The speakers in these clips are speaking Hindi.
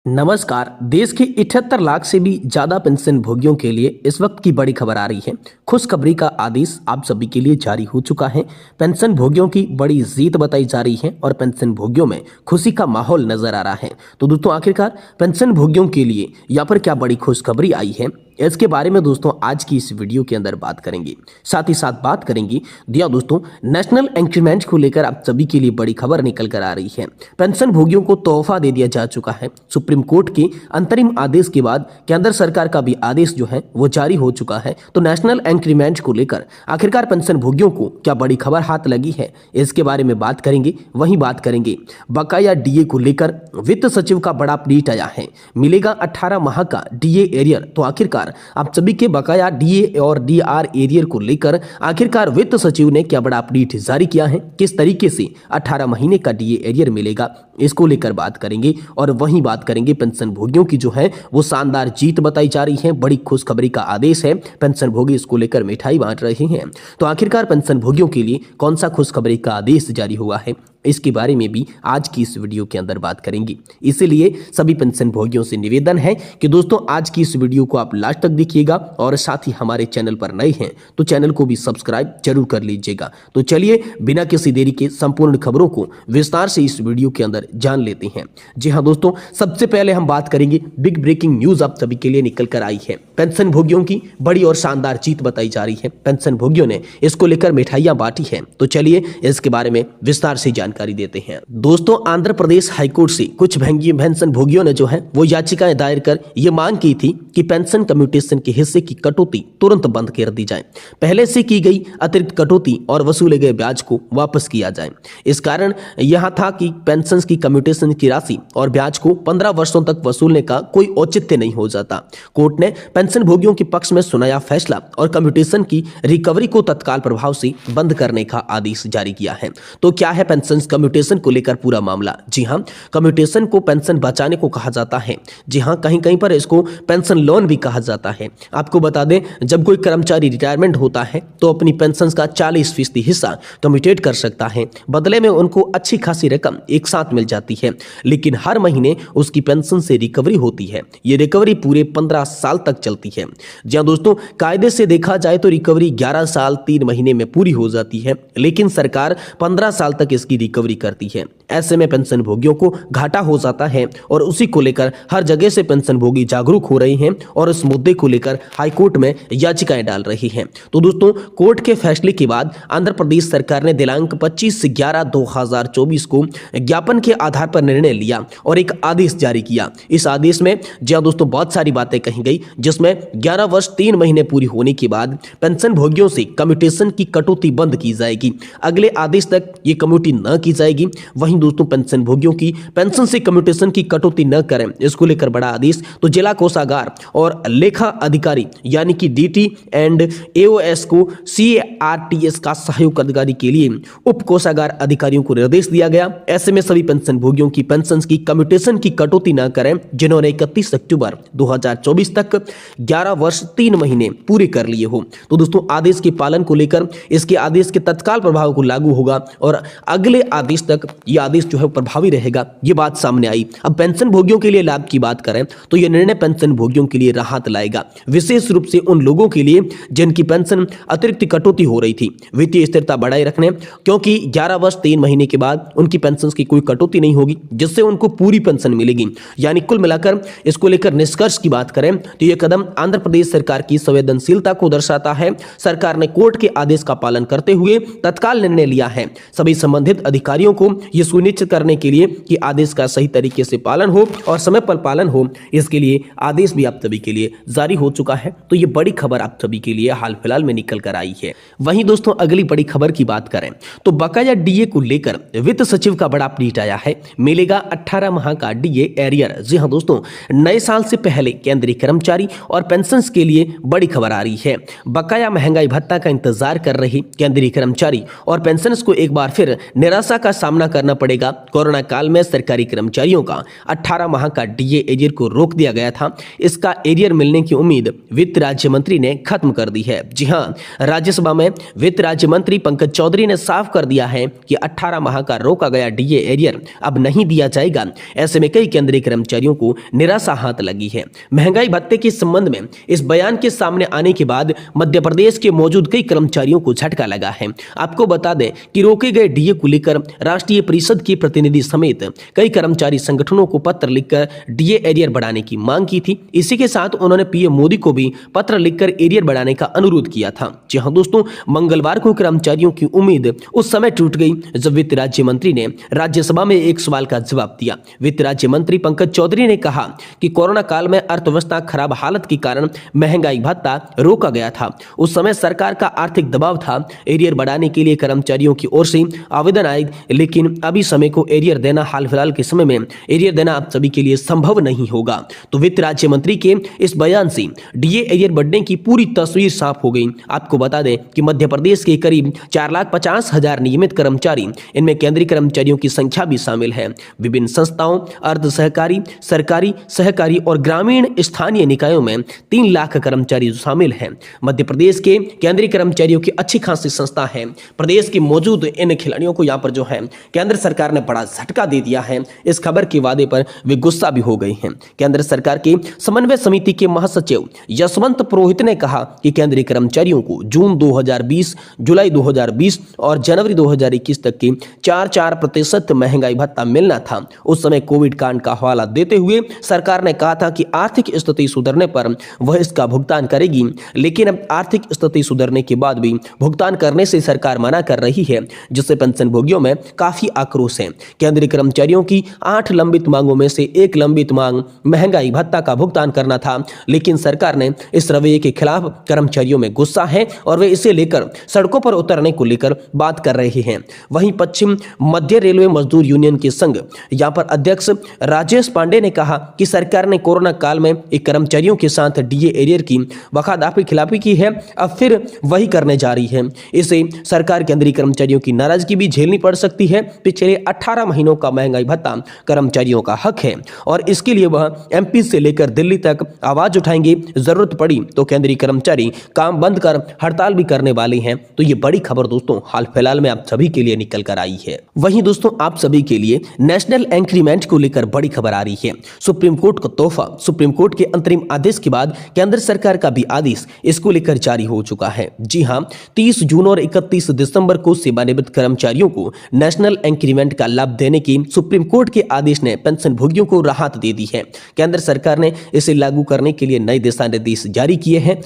नमस्कार। देश के 78 लाख से भी ज्यादा पेंशन भोगियों के लिए इस वक्त की बड़ी खबर आ रही है। खुशखबरी का आदेश आप सभी के लिए जारी हो चुका है। पेंशन भोगियों की बड़ी जीत बताई जा रही है और पेंशन भोगियों में खुशी का माहौल नजर आ रहा है। तो दोस्तों, आखिरकार पेंशन भोगियों के लिए यहाँ पर क्या बड़ी खुशखबरी आई है, इसके बारे में दोस्तों आज की इस वीडियो के अंदर बात करेंगे। साथ ही साथ बात करेंगे दोस्तों नेशनल इंक्रीमेंट को लेकर आप सभी के लिए बड़ी खबर निकल कर आ रही है। पेंशन भोगियों को तोहफा दे दिया जा चुका है। सुप्रीम कोर्ट के अंतरिम आदेश के बाद केंद्र सरकार का भी आदेश जो है वो जारी हो चुका है। तो नेशनल इंक्रीमेंट को लेकर आखिरकार पेंशन भोगियों को क्या बड़ी खबर हाथ लगी है, इसके बारे में बात करेंगे। वहीं बात करेंगे बकाया डीए को लेकर वित्त सचिव का बड़ा अपडेट आया है। मिलेगा 18 माह का डीए एरियर। तो आखिरकार आप सभी के बकाया डीए और डीआर एरियर को लेकर आखिरकार वित्त सचिव ने क्या बड़ा अपडेट जारी किया है, किस तरीके से 18 महीने का डीए एरियर मिलेगा, इसको लेकर बात करेंगे। और वहीं बात करेंगे पेंशन भोगियों की जो है वो शानदार जीत बताई जा रही है। बड़ी खुशखबरी का आदेश है, पेंशन भोगी इसको लेकर मिठाई बांट रहे हैं। तो आखिरकार पेंशन भोगियों के लिए कौन सा खुशखबरी का आदेश जारी हुआ है, इसके बारे में भी आज की इस वीडियो के अंदर बात करेंगे। इसीलिए सभी पेंशन भोगियों से निवेदन है कि दोस्तों आज की इस वीडियो को आप लास्ट तक देखिएगा और साथ ही हमारे चैनल पर नए हैं तो चैनल को भी सब्सक्राइब जरूर कर लीजिएगा। तो चलिए बिना किसी देरी के संपूर्ण खबरों को विस्तार से इस वीडियो के अंदर जान लेते हैं। जी हाँ दोस्तों, सबसे पहले हम बात करेंगे बिग ब्रेकिंग न्यूज आप सभी के लिए निकल कर आई है। पेंशन भोगियों की बड़ी और शानदार जीत बताई जा रही है। पेंशन भोगियों ने इसको लेकर मिठाइयां बांटी है। तो चलिए इसके बारे में विस्तार से जानकारी देते हैं। दोस्तों, आंध्र प्रदेश हाईकोर्ट से कुछ पेंशन भोगियों ने जो है वो याचिकाएं दायर कर ये मांग की थी कि पेंशन कम्यूटेशन के हिस्से की कटौती तुरंत बंद कर दी जाए। पहले से की गई अतिरिक्त कटौती और वसूले गए ब्याज को वापस किया जाए। इस कारण यह था कि पेंशन की कम्यूटेशन की राशि और ब्याज को 15 वर्षों तक वसूलने का कोई औचित्य नहीं हो जाता। कोर्ट ने पेंशन भोगियों के पक्ष में सुनाया फैसला और कम्यूटेशन की रिकवरी को तत्काल प्रभाव से बंद करने का आदेश जारी किया है। तो क्या है पेंशन कम्यूटेशन को लेकर पूरा मामला? जी हां, कम्यूटेशन को पेंशन बचाने को कहा जाता है। जी हां, कहीं कहीं पर इसको पेंशन लोन भी कहा जाता है। आपको बता दें, जब कोई कर्मचारी रिटायरमेंट होता है तो अपनी पेंशन का 40% हिस्सा कम्यूटेट कर सकता है। बदले में उनको अच्छी खासी रकम एक साथ मिल जाती है, लेकिन हर महीने उसकी पेंशन से रिकवरी होती है। ये रिकवरी पूरे 15 साल तक चलती है। जी हां दोस्तों, कायदे से देखा जाए तो रिकवरी 11 साल 3 महीने में पूरी हो जाती है, लेकिन सरकार 15 साल तक इसकी रिकवरी करती है। ऐसे में पेंशन भोगियों को घाटा हो जाता है और उसी को लेकर हर जगह से पेंशन भोगी जागरूक हो रहे हैं और इस मुद्दे को लेकर हाईकोर्ट में याचिकाएं डाल रही हैं। तो दोस्तों, कोर्ट के फैसले के बाद आंध्र प्रदेश सरकार ने दिनांक 25/11/2024 को ज्ञापन के आधार पर निर्णय लिया और एक आदेश जारी किया। इस आदेश में जहां दोस्तों बहुत सारी बातें कही गई, जिसमें 11 वर्ष 3 महीने पूरी होने के बाद पेंशन भोगियों से कम्यूटेशन की कटौती बंद की जाएगी। अगले आदेश तक ये कटौती न की जाएगी। वहीं दोस्तों, पेंशन भोगियों की पेंशन से कम्यूटेशन की कटौती न करें, इसको लेकर बड़ा आदेश। तो जिला कोषागार और लेखा अधिकारी यानी कि डीटी एंड एओएस को सीआरटीएस का सहयोग अधिकारी के लिए उप कोषागार अधिकारियों को निर्देश दिया गया। ऐसे में सभी पेंशन भोगियों की पेंशन की कम्यूटेशन की कटौती न करें जिन्होंने 31 अक्टूबर 2024 तक 11 वर्ष 3 महीने पूरे कर लिए हो। तो दोस्तों, आदेश के पालन को लेकर इसके आदेश के तत्काल प्रभाव को लागू होगा और अगले आदेश तक यह आदेश जो है प्रभावी रहेगा। ये बात सामने आई। अब पेंशन भोगियों के लिए लाभ की बात करें तो यह निर्णय पेंशन भोगियों के लिए राहत लाएगा, विशेष रूप से उन लोगों के लिए जिनकी पेंशन अतिरिक्त कटौती हो रही थी। वित्तीय स्थिरता बढ़ाए रखने, क्योंकि 11 वर्ष 3 महीने के बाद उनकी पेंशन की कोई कटौती नहीं होगी, जिससे उनको पूरी पेंशन मिलेगी। यानी कुल मिलाकर इसको लेकर निष्कर्ष की बात करें तो यह कदम आंध्र प्रदेश सरकार की संवेदनशीलता को दर्शाता है। सरकार ने कोर्ट के आदेश का पालन करते हुए तत्काल निर्णय लिया है। सभी संबंधित अधिकारियों को यह सुनिश्चित करने के लिए कि आदेश का सही तरीके से पालन हो और समय पर पालन हो, इसके लिए आदेश भी आप सभी के लिए जारी हो चुका है। तो ये बड़ी खबर आप सभी के लिए हाल फिलहाल में निकल कर आई है। वहीं दोस्तों, अगली बड़ी खबर की बात करें तो बकाया डीए को लेकर वित्त सचिव का बड़ा अपडेट आया है। मिलेगा 18 माह का डीए एरियर। जी हाँ दोस्तों, नए साल से पहले केंद्रीय कर्मचारी और पेंशन के लिए बड़ी खबर आ रही है। बकाया महंगाई भत्ता का इंतजार कर रही केंद्रीय कर्मचारी और पेंशन को एक बार फिर निराशा का सामना करना पड़ेगा। कोरोना काल में सरकारी कर्मचारियों का 18 माह का डीए एरियर को रोक दिया गया था। इसका एरियर मिलने की उम्मीद वित्त राज्य मंत्री ने खत्म कर दी है। जी हां, राज्यसभा में वित्त राज्य मंत्री पंकज चौधरी ने साफ कर दिया है कि 18 माह का रोका गया डीए एरियर अब नहीं दिया जाएगा। ऐसे में कई केंद्रीय कर्मचारियों को निराशा हाथ लगी है। महंगाई भत्ते के संबंध में इस बयान के सामने आने के बाद मध्य प्रदेश के मौजूद कई कर्मचारियों को झटका लगा है। आपको बता दें कि रोके गए डीए को लेकर राष्ट्रीय परिषद के प्रतिनिधि समेत कई कर्मचारी संगठनों को पत्र लिखकर डीए एरियर बढ़ाने की मांग की थी। इसी के साथ उन्होंने पीएम मोदी को भी पत्र लिखकर एरियर बढ़ाने का अनुरोध किया था। जी हां दोस्तों, मंगलवार को कर्मचारियों की उम्मीद उस समय टूट गई जब वित्त राज्य मंत्री ने राज्यसभा में एक सवाल का जवाब दिया। वित्त राज्य मंत्री पंकज चौधरी ने कहा कि कोरोना काल में अर्थव्यवस्था खराब हालत के कारण महंगाई भत्ता रोका गया था। उस समय सरकार का आर्थिक दबाव था। एरियर बढ़ाने के लिए कर्मचारियों की ओर से आवेदन आए, लेकिन अभी समय को एरियर देना हाल फिलहाल के समय में एरियर देना आप सभी के लिए संभव नहीं होगा। तो वित्त राज्य मंत्री के इस बयान से डीए एरियर बढ़ने की पूरी तस्वीर साफ हो गई। आपको बता दें कि मध्य प्रदेश के करीब 4,50,000 नियमित कर्मचारी, इनमें केंद्रीय कर्मचारियों की संख्या भी शामिल है। विभिन्न संस्थाओं, अर्ध सहकारी, सरकारी, सहकारी और ग्रामीण स्थानीय निकायों में 3 लाख कर्मचारी शामिल हैं। मध्य प्रदेश के केंद्रीय कर्मचारियों की अच्छी खासी संस्था है। प्रदेश के मौजूद इन खिलाड़ियों को यहाँ पर जो है केंद्र सरकार ने बड़ा झटका दे दिया है। इस खबर के वादे पर वे गुस्सा भी हो गए हैं। केंद्र सरकार की समन्वय समिति के महासचिव यशवंत पुरोहित ने कहा कि केंद्रीय कर्मचारियों को जून 2020, जुलाई 2020 और जनवरी 2021 तक की 4% महंगाई भत्ता मिलना था। उस समय कोविड कांड का हवाला देते हुए सरकार ने कहा था कि आर्थिक स्थिति सुधरने पर वह इसका भुगतान करेगी, लेकिन अब आर्थिक स्थिति सुधरने के बाद भी भुगतान करने से सरकार मना कर रही है, जिससे पेंशन भोगियों में काफी आक्रोश है। केंद्रीय कर्मचारियों की 8 लंबित मांगों में से एक लंबित मांग महंगाई भत्ता का भुगतान करना था, लेकिन सरकार ने इस रवैये के खिलाफ कर्मचारियों में गुस्सा है और वे इसे लेकर सड़कों पर उतरने को लेकर बात कर रहे हैं। वहीं पश्चिम मध्य रेलवे मजदूर यूनियन के संघ यहाँ पर अध्यक्ष राजेश पांडे ने कहा कि सरकार ने कोरोना काल में एक कर्मचारियों के साथ डीए एरियर की वफादाफी खिलाफी की है, अब फिर वही करने जा रही है। इसे सरकार केंद्रीय कर्मचारियों की नाराजगी भी झेलनी पड़ सकती है। पिछले 18 महीनों का महंगाई भत्ता कर्मचारियों का हक है और इसके लिए वह एमपी से लेकर दिल्ली तक आवाज उठाएंगे। जरूरत पड़ी तो केंद्रीय कर्मचारी काम बंद कर हड़ताल भी करने वाले हैं। तो ये बड़ी खबर दोस्तों हाल फिलहाल में आप सभी के लिए निकल कर आई है। वहीं दोस्तों आप सभी के लिए नेशनल इंक्रीमेंट को लेकर बड़ी खबर आ रही है। सुप्रीम कोर्ट का तोहफा। सुप्रीम कोर्ट के अंतरिम आदेश के बाद केंद्र सरकार का भी आदेश इसको लेकर जारी हो चुका है। जी हां, 30 जून और 31 दिसंबर को सेवानिवृत्त कर्मचारियों को नेशनल इंक्रीमेंट का लाभ देने की सुप्रीम कोर्ट के आदेश ने पेंशन भोगियों को राहत दे दी है। केंद्र सरकार ने इसे लागू करने के लिए नए दिशा निर्देश जारी किए हैं।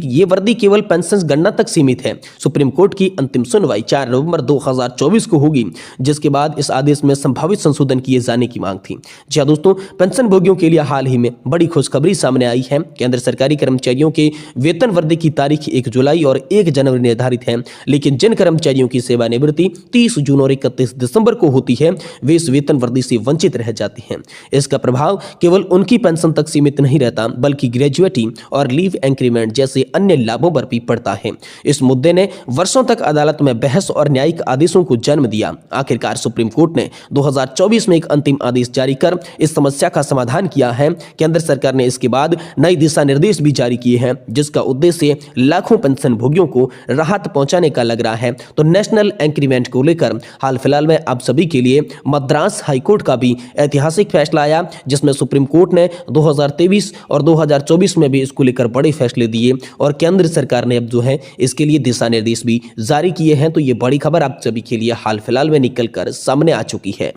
ये वर्दी केवल पेंशन गणना तक सीमित है। सुप्रीम कोर्ट की अंतिम सुनवाई 4 नवंबर 2024 को होगी, जिसके बाद इस आदेश में संभावित संशोधन किए जाने की मांग थी। जी हां दोस्तों, पेंशन भोगियों के लिए हाल ही में बड़ी खुशखबरी सामने आई है। केंद्र सरकारी कर्मचारियों के वेतन वृद्धि की तारीख 1 जुलाई और 1 जनवरी निर्धारित है, लेकिन जिन कर्मचारियों की सेवानिवृत्ति 30 जून और 31 दिसंबर को होती है वे इस वेतन वृद्धि से वंचित रह जाते हैं। इसका प्रभाव केवल उनकी पेंशन तक सीमित नहीं रहता, बल्कि ग्रेजुएटी और लीव इंक्रीमेंट जैसे अन्य लाभों पर भी पड़ता है। इस मुद्दे ने वर्षों तक अदालत में बहस और न्यायिक आदेशों को जन्म दिया। आखिरकार सुप्रीम कोर्ट ने 2024 में एक अंतिम आदेश जारी कर इस समस्या का समाधान किया है। केंद्र सरकार ने इसके बाद नई दिशा निर्देश भी जारी किए हैं, जिसका उद्देश्य लाखों पेंशन भोगियों को राहत पहुंचाने का लग रहा है। तो नेशनल इंक्रीमेंट को लेकर हाल फिलहाल में आप सभी के लिए मद्रास हाईकोर्ट का भी ऐतिहासिक फैसला आया, जिसमें सुप्रीम कोर्ट ने 2023 और 2024 में भी इसको लेकर बड़े फैसले दिए और केंद्र सरकार ने अब जो है इसके लिए दिशा निर्देश भी जारी किए हैं। तो ये बड़ी खबर आप सभी के लिए हाल फिलहाल में निकल कर सामने आ चुकी है।